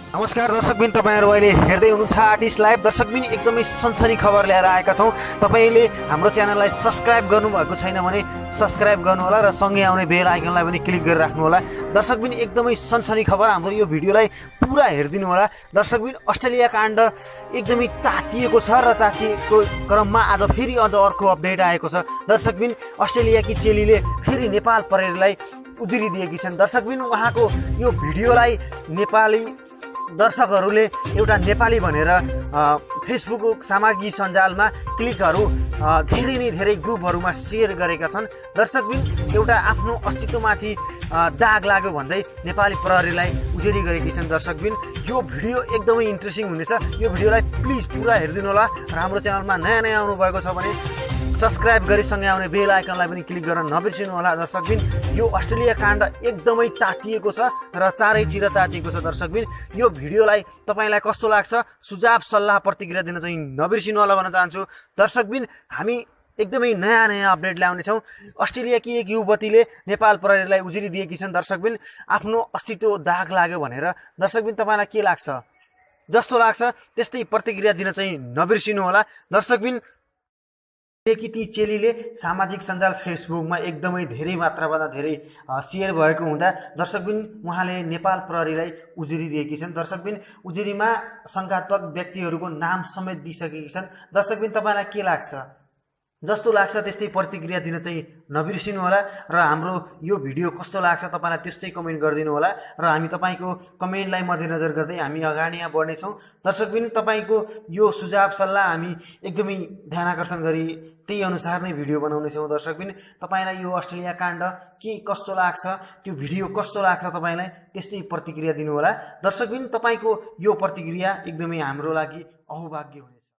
नमस्कार दर्शकबिन, तपाईहरु अहिले हेर्दै हुनुहुन्छ आर्टिस्ट लाइभ। दर्शकबिन, एकदमै सनसनी खबर ल्याएर आएका छौं। तपाईले हाम्रो च्यानललाई सब्स्क्राइब गर्नुभएको छैन भने सब्स्क्राइब गर्नुहोला र सँगै आउने बेल आइकनलाई पनि क्लिक गरेर राख्नुहोला। दर्शकबिन, एकदमै सनसनी खबर, हाम्रो यो भिडियोलाई पुरा हेरिदिनु होला। दर्शकबिन, अस्ट्रेलिया काण्ड एकदमै तातिएको छ र तातिएको क्रममा आज फेरि अझ अर्को अपडेट आएको छ। दर्शकबिन, अस्ट्रेलियाकी चेलीले फेरि नेपाल प्रहरीलाई उजुरी दिएकी छन्। दर्शकबिन, उहाँको यो भिडियोलाई नेपाली दर्शकहरूले एउटा नेपाली भनेर फेसबुक सामाजिक सञ्जालमा क्लिकहरू धेरै ग्रुपहरूमा सेयर गरेका छन्। दर्शकबिन, एउटा आफ्नो अस्तित्वमाथि दाग लाग्यो भन्दै नेपाली प्रहरीलाई उजुरी गरेकी छन्। दर्शकबिन, यो भिडियो एकदमै इन्ट्रेस्टिङ हुनेछ। यो भिडियोलाई प्लिज पुरा हेरिदिनु होला र हाम्रो च्यानलमा नयाँ आउनु भएको छ भने सब्स्क्राइब गरी सँगै आउने बेल आइकनलाई पनि क्लिक गर्न नबिर्सिनु होला। दर्शकबिन, यो अस्ट्रेलिया काण्ड एकदमै तातिएको छ र चारैतिर तातिएको छ। दर्शकबिन, यो भिडियोलाई तपाईलाई कस्तो लाग्छ, सुझाव सल्लाह प्रतिक्रिया दिन चाहिँ नबिर्सिनु होला भन्न चाहन्छु। दर्शकबिन, हामी एकदमै नयाँ अपडेट ल्याउनेछौँ। अस्ट्रेलियाकी एक युवतीले नेपाल प्रहरीलाई उजुरी दिएकी छन्। दर्शकबिन, आफ्नो अस्तित्व दाग लाग्यो भनेर। दर्शकबिन, तपाईलाई के लाग्छ? जस्तो लाग्छ त्यस्तै प्रतिक्रिया दिन चाहिँ नबिर्सिनु होला। दर्शकबिन, कि ती चेलीले सामाजिक सञ्जाल फेसबुकमा एकदमै धेरै मात्राभन्दा धेरै सेयर भएको हुँदा दर्शकबिन उहाँले नेपाल प्रहरीलाई उजुरी दिएकी छन्। दर्शकबिन, उजुरीमा शङ्कात्मक व्यक्तिहरूको नाम समेत दिइसकेकी छन्। दर्शकबिन, तपाईँलाई के लाग्छ? जस्तो लाग्छ त्यस्तै प्रतिक्रिया दिन चाहिँ नबिर्सिनु होला र हाम्रो यो भिडियो कस्तो लाग्छ तपाईँलाई त्यस्तै कमेन्ट गरिदिनु होला र हामी तपाईँको कमेन्टलाई मध्यनजर गर्दै हामी अगाडि यहाँ बढ्नेछौँ। दर्शकबिन, तपाईँको यो सुझाव सल्लाह हामी एकदमै ध्यान आकर्षण गरी त्यही अनुसार नै भिडियो बनाउनेछौँ। दर्शकबिन, तपाईँलाई यो अस्ट्रेलिया काण्ड के कस्तो लाग्छ, त्यो भिडियो कस्तो लाग्छ तपाईँलाई त्यस्तै प्रतिक्रिया दिनु होला। दर्शकबिन, तपाईँको यो प्रतिक्रिया एकदमै हाम्रो लागि अहोभाग्य हुनेछ।